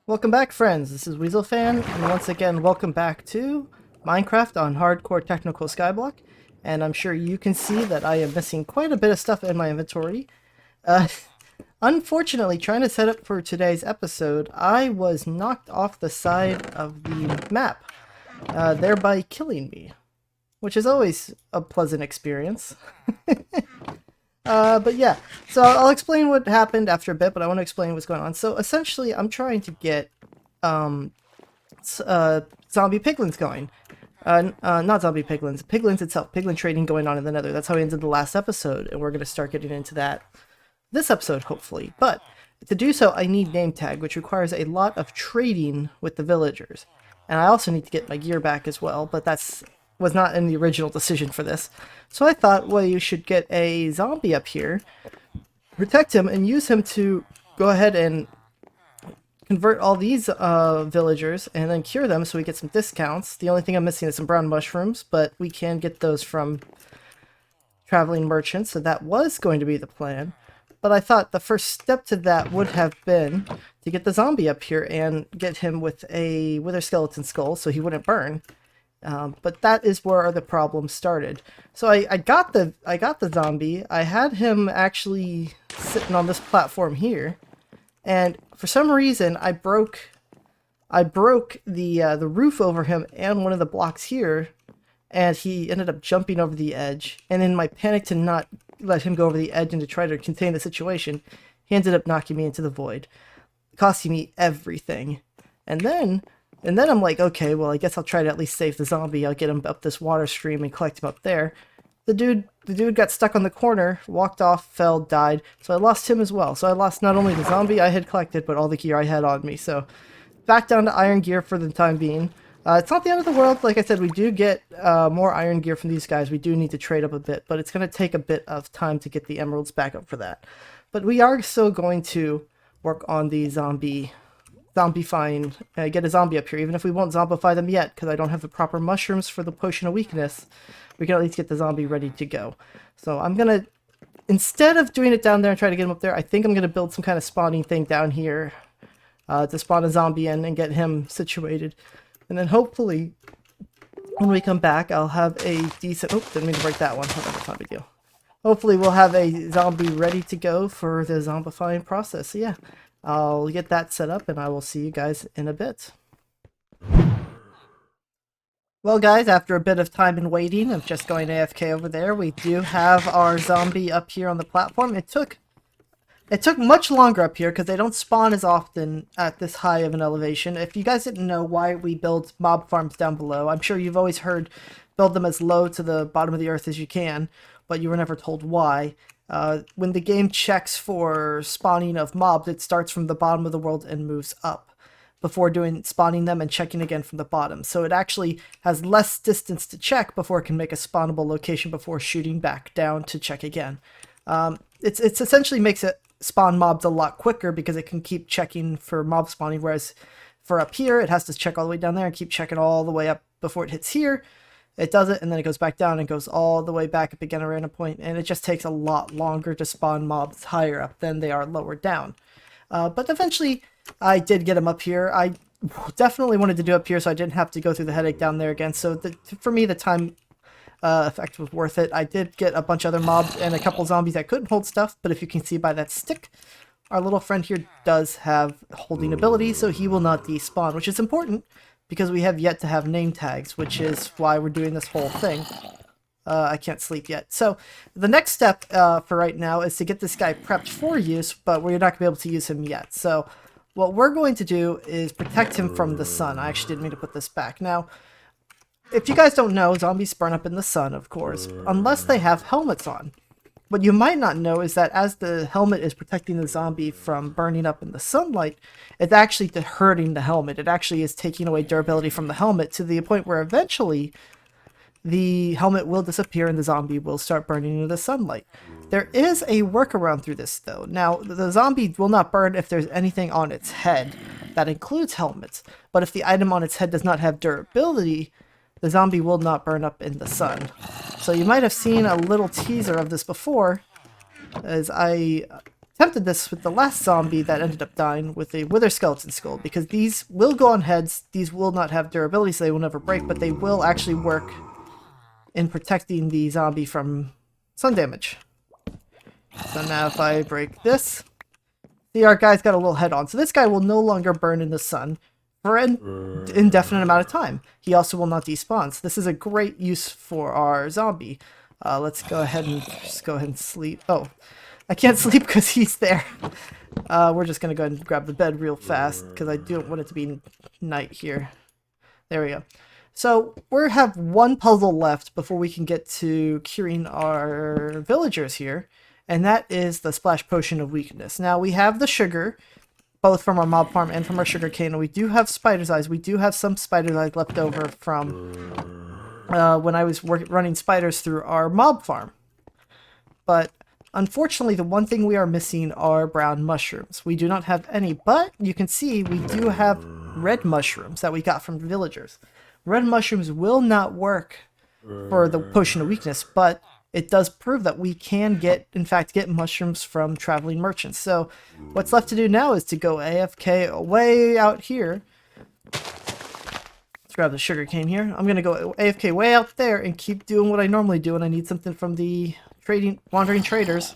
Welcome back, friends. This is WeaselFan, and once again, welcome back to Minecraft on Hardcore Technical Skyblock. And I'm sure you can see that I am missing quite a bit of stuff in my inventory. Uh, Unfortunately, trying to set up for today's episode, I was knocked off the side of the map, thereby killing me, which is always a pleasant experience. But yeah, so I'll explain what happened after a bit, but I want to explain what's going on. So essentially, I'm trying to get zombie piglins going. Not zombie piglins, piglins itself, piglin trading going on in the nether. That's how we ended the last episode, and we're going to start getting into that this episode, hopefully. But to do so, I need name tag, which requires a lot of trading with the villagers. And I also need to get my gear back as well, but was not in the original decision for this. So I thought, well, you should get a zombie up here, protect him, and use him to go ahead and convert all these villagers and then cure them so we get some discounts. The only thing I'm missing is some brown mushrooms, but we can get those from traveling merchants, so that was going to be the plan. But I thought the first step to that would have been to get the zombie up here and get him with a wither skeleton skull so he wouldn't burn. But that is where the problem started. So I got the zombie. I had him actually sitting on this platform here, and for some reason I broke the roof over him and one of the blocks here, and he ended up jumping over the edge. And in my panic to not let him go over the edge and to try to contain the situation, he ended up knocking me into the void, costing me everything. And then I'm like, okay, well, I guess I'll try to at least save the zombie. I'll get him up this water stream and collect him up there. The dude got stuck on the corner, walked off, fell, died. So I lost him as well. So I lost not only the zombie I had collected, but all the gear I had on me. So back down to iron gear for the time being. It's not the end of the world. Like I said, we do get more iron gear from these guys. We do need to trade up a bit, but it's going to take a bit of time to get the emeralds back up for that. But we are still going to work on the zombifying, get a zombie up here, even if we won't zombify them yet, because I don't have the proper mushrooms for the potion of weakness. We can at least get the zombie ready to go. So I'm gonna, instead of doing it down there and try to get him up there, I think I'm gonna build some kind of spawning thing down here to spawn a zombie in and get him situated. And then hopefully, when we come back, I'll have a decent, oh, didn't mean to break that one. Oh, that's not a big deal. Hopefully we'll have a zombie ready to go for the zombifying process. So yeah, I'll get that set up and I will see you guys in a bit. Well guys, after a bit of time and waiting of just going AFK over there, we do have our zombie up here on the platform. It took much longer up here because they don't spawn as often at this high of an elevation. If you guys didn't know why we build mob farms down below, I'm sure you've always heard build them as low to the bottom of the earth as you can, but you were never told why. When the game checks for spawning of mobs, it starts from the bottom of the world and moves up before spawning them and checking again from the bottom. So it actually has less distance to check before it can make a spawnable location before shooting back down to check again. It's essentially makes it spawn mobs a lot quicker because it can keep checking for mob spawning, whereas for up here, it has to check all the way down there and keep checking all the way up before it hits here. It does it, and then it goes back down and goes all the way back up again at a random point, and it just takes a lot longer to spawn mobs higher up than they are lower down. But eventually, I did get them up here. I definitely wanted to do up here so I didn't have to go through the headache down there again, so for me, the time effect was worth it. I did get a bunch of other mobs and a couple zombies that couldn't hold stuff, but if you can see by that stick, our little friend here does have holding ability, so he will not despawn, which is important because we have yet to have name tags, which is why we're doing this whole thing. I can't sleep yet. So the next step for right now is to get this guy prepped for use, but we're not going to be able to use him yet. So what we're going to do is protect him from the sun. I actually didn't mean to put this back. Now, if you guys don't know, zombies burn up in the sun, of course, unless they have helmets on. What you might not know is that as the helmet is protecting the zombie from burning up in the sunlight, it's actually hurting the helmet. It actually is taking away durability from the helmet to the point where eventually the helmet will disappear and the zombie will start burning in the sunlight. There is a workaround through this, though. Now, the zombie will not burn if there's anything on its head. That includes helmets. But if the item on its head does not have durability, the zombie will not burn up in the sun. So you might have seen a little teaser of this before, as I attempted this with the last zombie that ended up dying with a wither skeleton skull, because these will go on heads, these will not have durability, so they will never break, but they will actually work in protecting the zombie from sun damage. So now if I break this, see, our guy's got a little head on, so this guy will no longer burn in the sun for an indefinite amount of time. He also will not despawn, so this is a great use for our zombie. Let's go ahead and sleep. Oh, I can't sleep because he's there. We're just going to go ahead and grab the bed real fast because I don't want it to be night here. There we go. So we have one puzzle left before we can get to curing our villagers here, and that is the Splash Potion of Weakness. Now we have the sugar, both from our mob farm and from our sugar cane, and we do have spider's eyes. We do have some spider's eyes left over from when I was running spiders through our mob farm. But unfortunately, the one thing we are missing are brown mushrooms. We do not have any, but you can see we do have red mushrooms that we got from villagers. Red mushrooms will not work for the Potion of Weakness, but it does prove that we can in fact get mushrooms from traveling merchants. So what's left to do now is to go AFK way out here. Let's grab the sugar cane here. I'm going to go AFK way out there and keep doing what I normally do, and I need something from the wandering traders.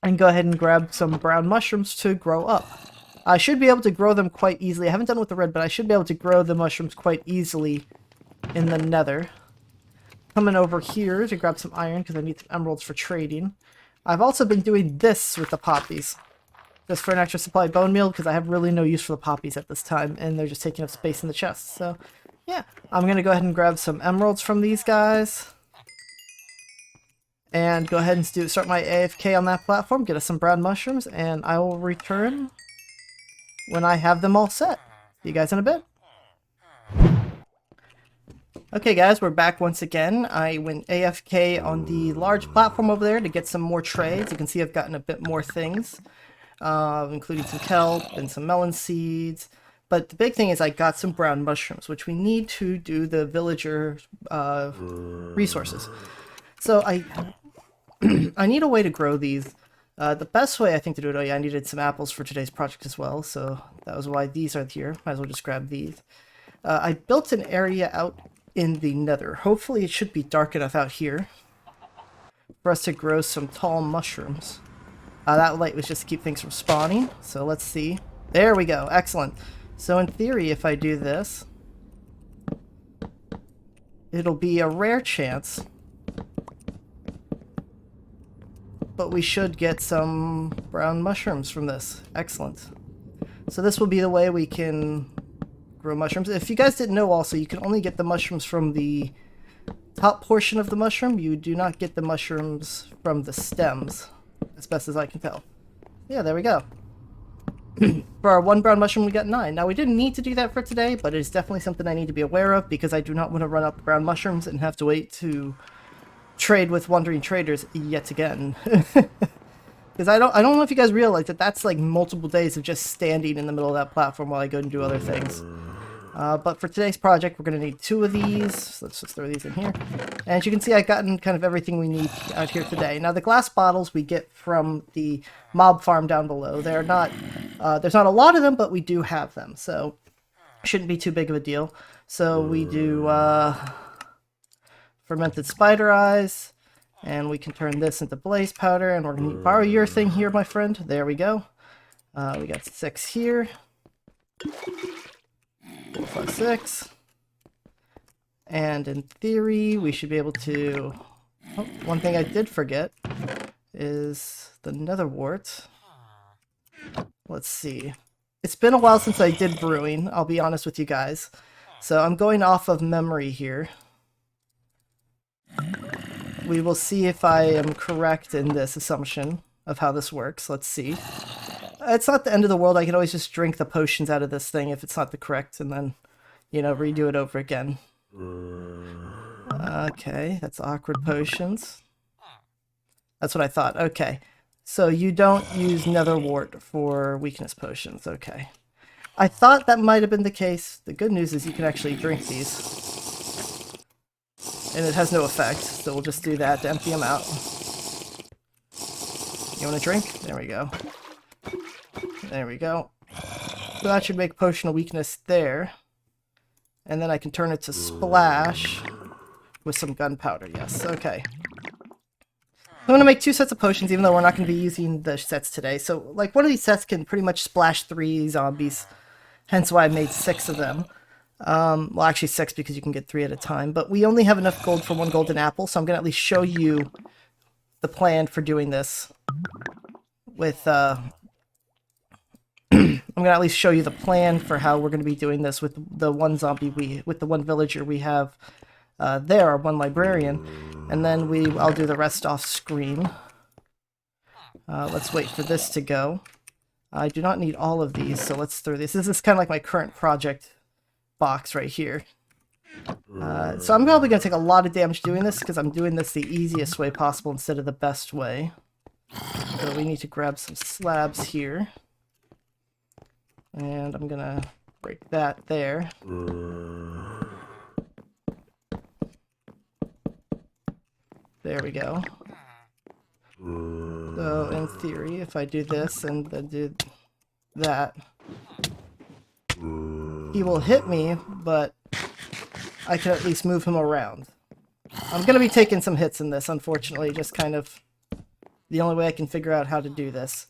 And go ahead and grab some brown mushrooms to grow up. I should be able to grow them quite easily. I haven't done it with the red, but I should be able to grow the mushrooms quite easily in the nether. Coming over here to grab some iron because I need some emeralds for trading. I've also been doing this with the poppies, just for an extra supply of bone meal, because I have really no use for the poppies at this time, and they're just taking up space in the chest. So, yeah, I'm going to go ahead and grab some emeralds from these guys. And go ahead and start my AFK on that platform, get us some brown mushrooms, and I will return when I have them all set. See you guys in a bit. Okay guys, we're back once again. I went AFK on the large platform over there to get some more trades. You can see I've gotten a bit more things, including some kelp and some melon seeds. But the big thing is I got some brown mushrooms, which we need to do the villager resources. So I need a way to grow these. The best way I think to do it, oh yeah, I needed some apples for today's project as well, so that was why these are here. Might as well just grab these. I built an area out in the nether. Hopefully it should be dark enough out here for us to grow some tall mushrooms. That light was just to keep things from spawning, so let's see. There we go, excellent. So in theory, if I do this, it'll be a rare chance, but we should get some brown mushrooms from this. Excellent. So this will be the way we can grow mushrooms. If you guys didn't know also, you can only get the mushrooms from the top portion of the mushroom. You do not get the mushrooms from the stems, as best as I can tell. Yeah, there we go. For our one brown mushroom, we got 9. Now, we didn't need to do that for today, but it's definitely something I need to be aware of, because I do not want to run out the brown mushrooms and have to wait to trade with wandering traders yet again. Because I don't know if you guys realize that that's like multiple days of just standing in the middle of that platform while I go and do other things. But for today's project, we're going to need 2 of these. So let's just throw these in here. And as you can see, I've gotten kind of everything we need out here today. Now, the glass bottles we get from the mob farm down below. They're not, there's not a lot of them, but we do have them. So shouldn't be too big of a deal. So we do fermented spider eyes. And we can turn this into blaze powder. And we're going to borrow your thing here, my friend. There we go. We got 6 here. 4, 5, 6. And in theory, we should be able to... Oh, one thing I did forget is the nether wart. Let's see. It's been a while since I did brewing, I'll be honest with you guys. So I'm going off of memory here. We will see if I am correct in this assumption of how this works. Let's see. It's not the end of the world. I can always just drink the potions out of this thing if it's not the correct, and then, you know, redo it over again. Okay, that's awkward potions. That's what I thought. Okay, so you don't use nether wart for weakness potions. Okay. I thought that might have been the case. The good news is you can actually drink these. And it has no effect, so we'll just do that to empty them out. You want a drink? There we go. There we go. So that should make Potion of Weakness there. And then I can turn it to Splash with some gunpowder. Yes, okay. I'm going to make 2 sets of potions, even though we're not going to be using the sets today. So, like, one of these sets can pretty much splash 3 zombies. Hence why I made 6 of them. Well, actually 6 because you can get 3 at a time. But we only have enough gold for 1 golden apple, so I'm going to at least show you the plan for doing this. With, I'm going to at least show you the plan for how we're going to be doing this with the 1 zombie with the 1 villager we have there, our 1 librarian. And then I'll do the rest off screen. Let's wait for this to go. I do not need all of these, so let's throw this. This is kind of like my current project box right here. So I'm probably going to take a lot of damage doing this, because I'm doing this the easiest way possible instead of the best way. So we need to grab some slabs here. And I'm going to break that there. There we go. So, in theory, if I do this and then do that, he will hit me, but I can at least move him around. I'm going to be taking some hits in this, unfortunately, just kind of the only way I can figure out how to do this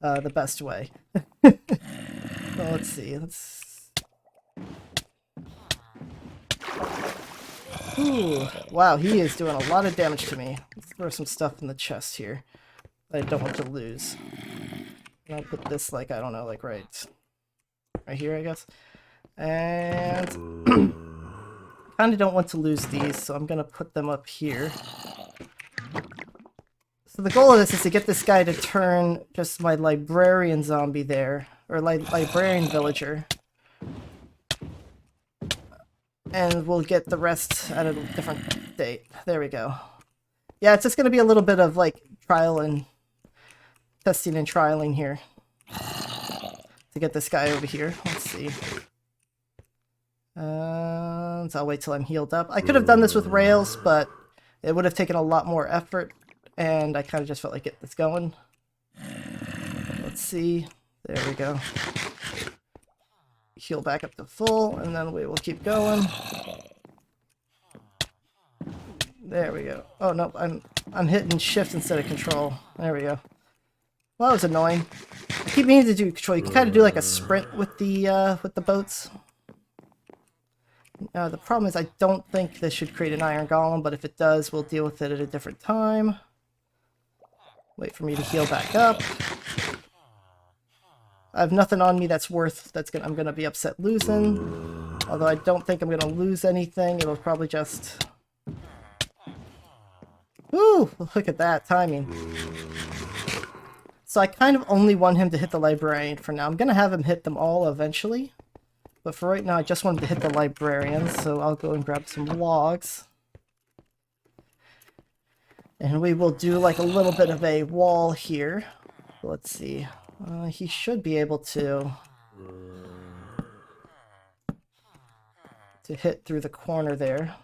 the best way. So, let's see. Ooh, wow, he is doing a lot of damage to me. Let's throw some stuff in the chest here that I don't want to lose. And I'll put this, like, I don't know, like right here, I guess. And kind of don't want to lose these, so I'm going to put them up here. So the goal of this is to get this guy to turn just my librarian zombie there, or librarian villager. And we'll get the rest at a different date. There we go. Yeah, it's just going to be a little bit of, like, testing and trialing here. To get this guy over here. Let's see. So I'll wait till I'm healed up. I could have done this with rails, but it would have taken a lot more effort. And I kind of just felt like get this going. Let's see. There we go. Heal back up to full, and then we will keep going. There we go. Oh no, I'm hitting shift instead of control. There we go. Well, that was annoying. I keep meaning to do control. You can kind of do like a sprint with the boats. The problem is I don't think this should create an iron golem, but if it does, we'll deal with it at a different time. Wait for me to heal back up. I have nothing on me that's I'm gonna be upset losing. Although I don't think I'm gonna lose anything. It'll probably just... Woo! Look at that timing. So I kind of only want him to hit the librarian for now. I'm gonna have him hit them all eventually. But for right now, I just wanted to hit the librarian, so I'll go and grab some logs. And we will do like a little bit of a wall here. Let's see. He should be able to hit through the corner there.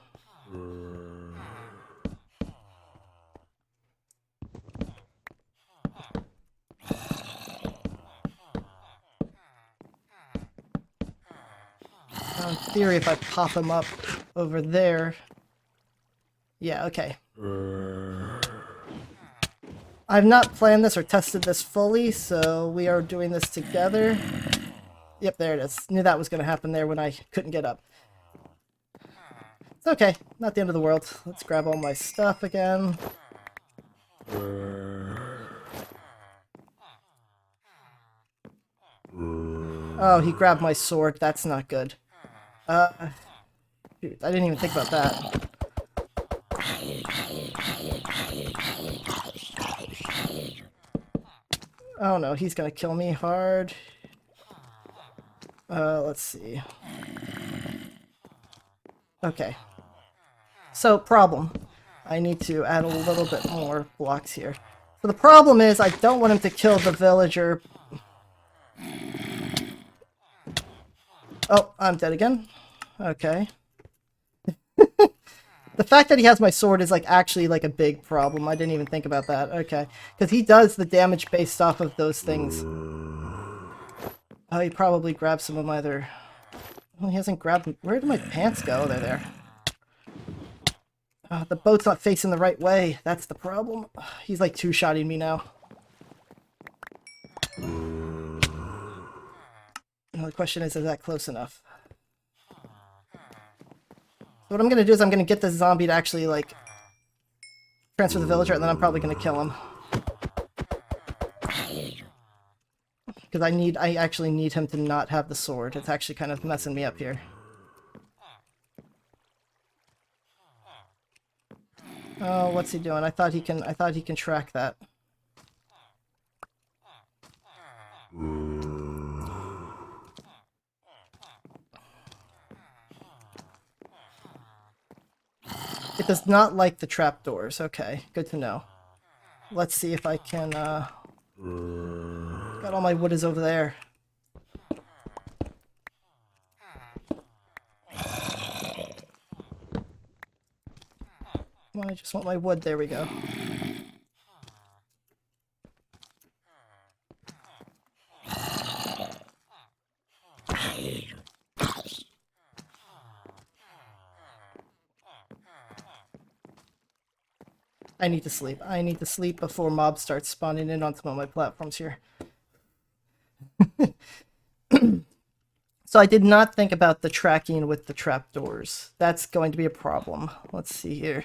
In theory, if I pop him up over there... Yeah, okay. I've not planned this or tested this fully, so we are doing this together. Yep, there it is. Knew that was going to happen there when I couldn't get up. It's okay. Not the end of the world. Let's grab all my stuff again. Oh, he grabbed my sword. That's not good. Shoot, I didn't even think about that. Oh no, he's gonna kill me hard. Let's see. Okay. So, problem. I need to add a little bit more blocks here. So the problem is, I don't want him to kill the villager. Oh, I'm dead again. Okay. The fact that he has my sword is like actually like a big problem. I didn't even think about that. Okay. Because he does the damage based off of those things. Oh, he probably grabbed some of my other... Well, he hasn't grabbed... Where did my pants go? They're there. The boat's not facing the right way. That's the problem. He's like two-shotting me now. Now the question is that close enough? So what I'm going to do is I'm going to get this zombie to actually, like, transfer the villager, and then I'm probably going to kill him. Because I actually need him to not have the sword. It's actually kind of messing me up here. Oh, what's he doing? I thought he can track that. It does not like the trapdoors. Okay, good to know. Let's see if I can, got all my wood is over there. Come on, I just want my wood. There we go. I need to sleep. I need to sleep before mobs start spawning in onto my platforms here. So I did not think about the tracking with the trapdoors. That's going to be a problem. Let's see here.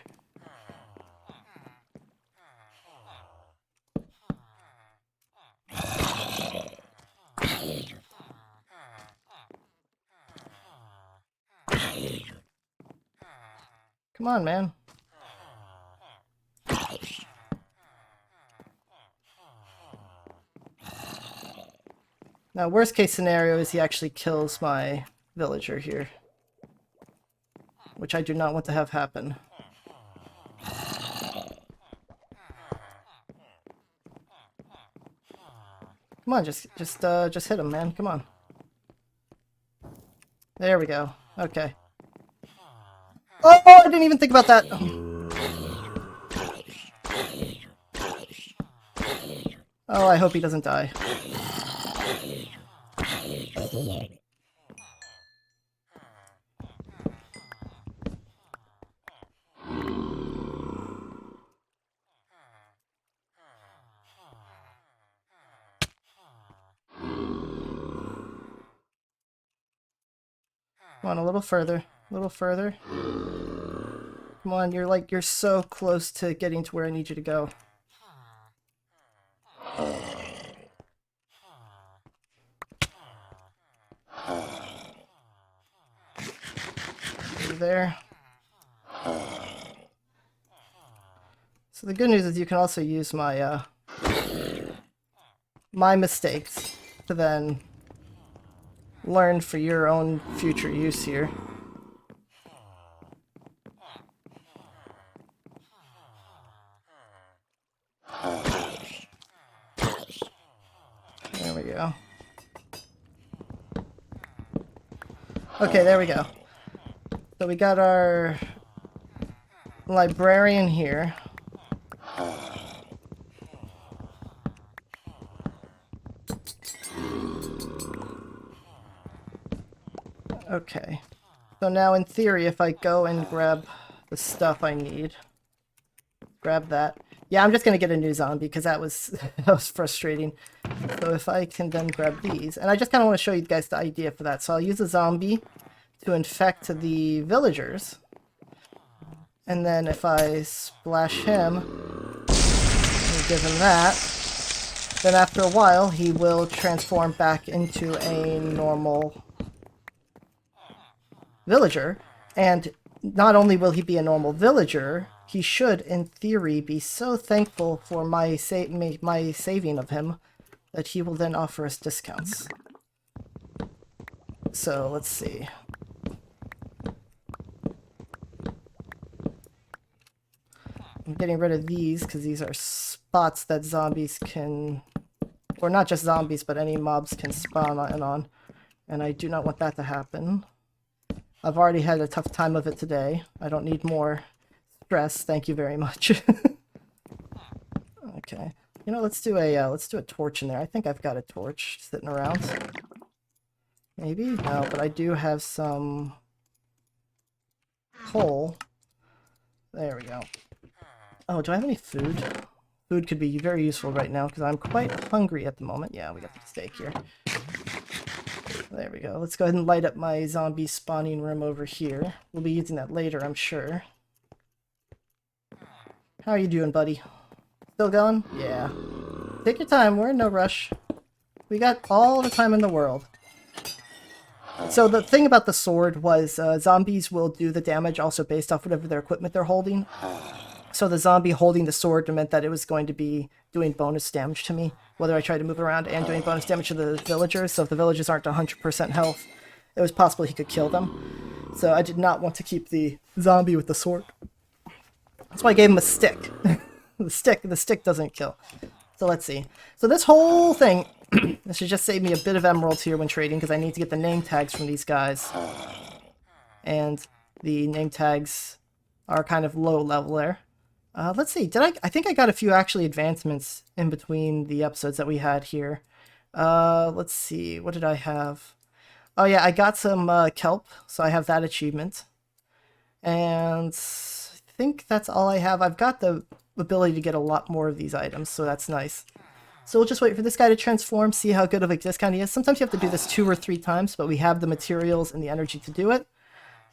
Come on, man. Now, worst case scenario is he actually kills my villager here. Which I do not want to have happen. Come on, just hit him, man. Come on. There we go. Okay. Oh, I didn't even think about that. Oh, I hope he doesn't die. Come on, a little further. A little further. Come on, you're so close to getting to where I need you to go. There. So the good news is you can also use my my mistakes to then learn for your own future use here. There we go. Okay, there we go. So we got our librarian here. Okay. So now in theory, if I go and grab the stuff I need, grab that. Yeah, I'm just gonna get a new zombie because that was that was frustrating. So if I can then grab these, and I just kind of want to show you guys the idea for that. So I'll use a zombie to infect the villagers, and then if I splash him and give him that, then after a while he will transform back into a normal villager. And not only will he be a normal villager, he should, in theory, be so thankful for my saving of him that he will then offer us discounts. So let's see. I'm getting rid of these because these are spots that zombies can, or not just zombies, but any mobs can spawn on, and I do not want that to happen. I've already had a tough time of it today. I don't need more stress. Thank you very much. Okay. You know, let's do a torch in there. I think I've got a torch sitting around. Maybe? No, but I do have some coal. There we go. Oh, do I have any food? Food could be very useful right now because I'm quite hungry at the moment. Yeah, we got the steak here. There we go. Let's go ahead and light up my zombie spawning room over here. We'll be using that later, I'm sure. How are you doing, buddy? Still going? Yeah. Take your time. We're in no rush. We got all the time in the world. So the thing about the sword was zombies will do the damage also based off whatever their equipment they're holding. So the zombie holding the sword meant that it was going to be doing bonus damage to me, whether I tried to move around and doing bonus damage to the villagers. So if the villagers aren't 100% health, it was possible he could kill them. So I did not want to keep the zombie with the sword. That's why I gave him a stick. The stick doesn't kill. So let's see. So this whole thing, this should just save me a bit of emeralds here when trading, because I need to get the name tags from these guys. And the name tags are kind of low level there. Let's see, I think I got a few actually advancements in between the episodes that we had here. Let's see, what did I have? Oh yeah, I got some kelp, so I have that achievement. And I think that's all I have. I've got the ability to get a lot more of these items, so that's nice. So we'll just wait for this guy to transform, see how good of a discount he is. Sometimes you have to do this 2 or 3 times, but we have the materials and the energy to do it.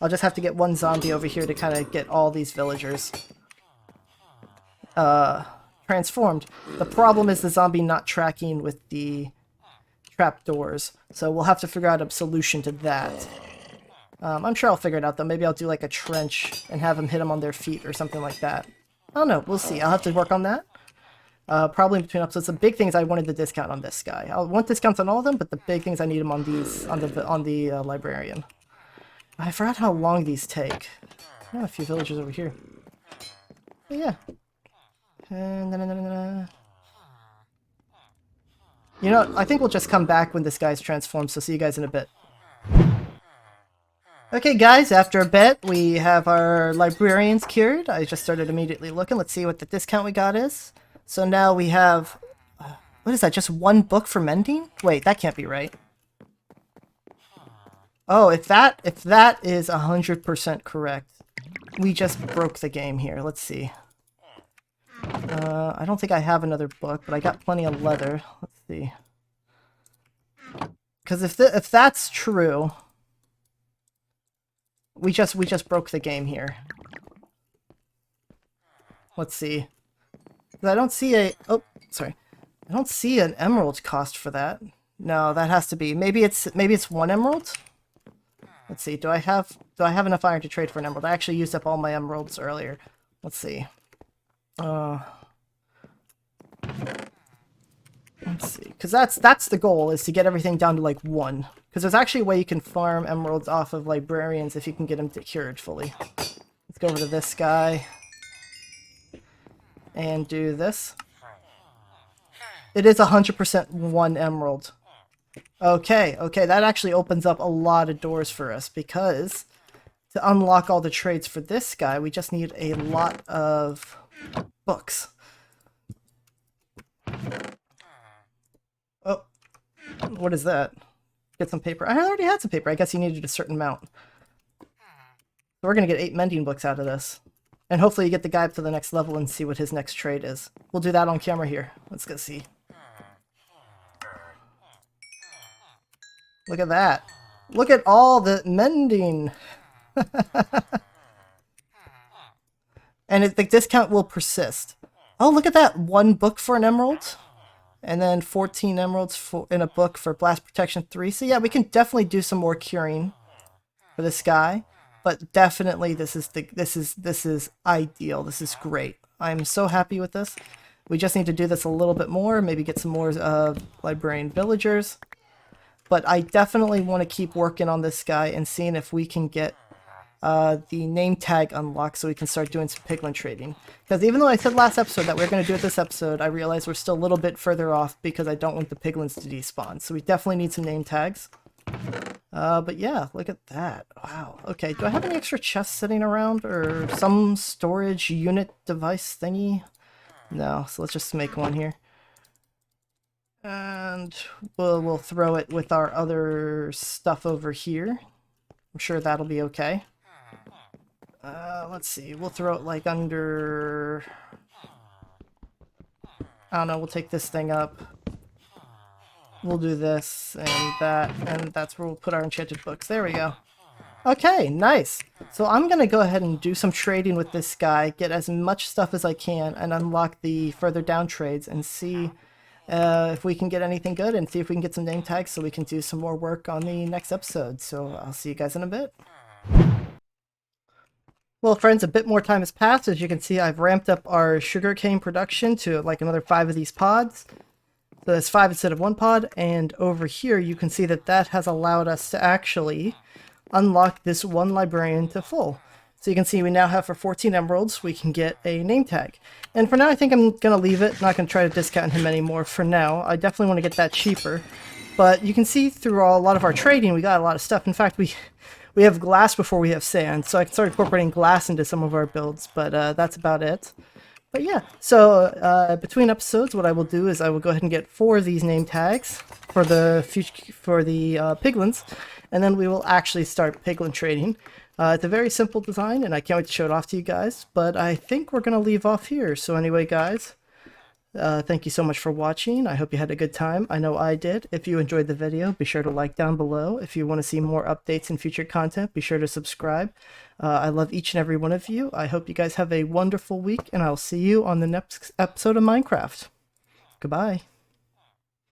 I'll just have to get one zombie over here to kind of get all these villagers transformed. The problem is the zombie not tracking with the trapdoors, so we'll have to figure out a solution to that. I'm sure I'll figure it out though. Maybe I'll do like a trench and have them hit them on their feet or something like that. I don't know, we'll see. I'll have to work on that. Probably in between episodes. The big things I wanted the discount on this guy. I want discounts on all of them, but the big things I need them on these, on the librarian. I forgot how long these take. I have a few villagers over here. But yeah. You know, I think we'll just come back when this guy's transformed, so see you guys in a bit. Okay guys, after a bit, we have our librarians cured. I just started immediately looking. Let's see what the discount we got is. So now we have... what is that, just 1 book for mending? Wait, that can't be right. Oh, if that is 100% correct, we just broke the game here. Let's see. I don't think I have another book, but I got plenty of leather. Let's see. Because if that's true, we just broke the game here. Let's see. I don't see a... oh, sorry. I don't see an emerald cost for that. No, that has to be... maybe it's 1 emerald? Let's see. Do I have enough iron to trade for an emerald? I actually used up all my emeralds earlier. Let's see. Let's see, because that's the goal, is to get everything down to like 1. Because there's actually a way you can farm emeralds off of librarians if you can get them cured fully. Let's go over to this guy and do this. It is 100% 1 emerald. Okay, that actually opens up a lot of doors for us, because to unlock all the trades for this guy, we just need a lot of books. Oh, what is that? Get some paper. I already had some paper. I guess you needed a certain amount. So we're going to get 8 mending books out of this. And hopefully you get the guy up to the next level and see what his next trade is. We'll do that on camera here. Let's go see. Look at that. Look at all the mending. And the discount will persist. Oh, look at that. 1 book for an emerald. And then 14 emeralds in a book for blast protection 3. So yeah, we can definitely do some more curing for this guy. But definitely this is ideal. This is great. I'm so happy with this. We just need to do this a little bit more. Maybe get some more librarian villagers. But I definitely want to keep working on this guy and seeing if we can get the name tag unlocked so we can start doing some piglin trading. Because even though I said last episode that we are going to do it this episode, I realize we're still a little bit further off because I don't want the piglins to despawn. So we definitely need some name tags. But yeah, look at that. Wow. Okay, do I have any extra chests sitting around or some storage unit device thingy? No, so let's just make one here. And we'll throw it with our other stuff over here. I'm sure that'll be okay. Let's see, we'll throw it like under... I don't know, we'll take this thing up. We'll do this and that's where we'll put our enchanted books. There we go. Okay, nice. So I'm going to go ahead and do some trading with this guy, get as much stuff as I can, and unlock the further down trades and see if we can get anything good and see if we can get some name tags so we can do some more work on the next episode. So I'll see you guys in a bit. Well, friends, a bit more time has passed. As you can see, I've ramped up our sugarcane production to like another 5 of these pods. So that's 5 instead of 1 pod, and over here you can see that that has allowed us to actually unlock this one librarian to full. So you can see we now have for 14 emeralds, we can get a name tag. And for now I think I'm going to leave it, not going to try to discount him anymore for now. I definitely want to get that cheaper. But you can see through a lot of our trading we got a lot of stuff. In fact, we have glass before we have sand, so I can start incorporating glass into some of our builds, but that's about it. But yeah, so between episodes, what I will do is I will go ahead and get 4 of these name tags for the piglins, and then we will actually start piglin trading. It's a very simple design, and I can't wait to show it off to you guys. But I think we're gonna leave off here. So anyway, guys, thank you so much for watching. I hope you had a good time. I know I did. If you enjoyed the video, be sure to like down below. If you want to see more updates and future content, be sure to subscribe. I love each and every one of you. I hope you guys have a wonderful week, and I'll see you on the next episode of Minecraft. Goodbye.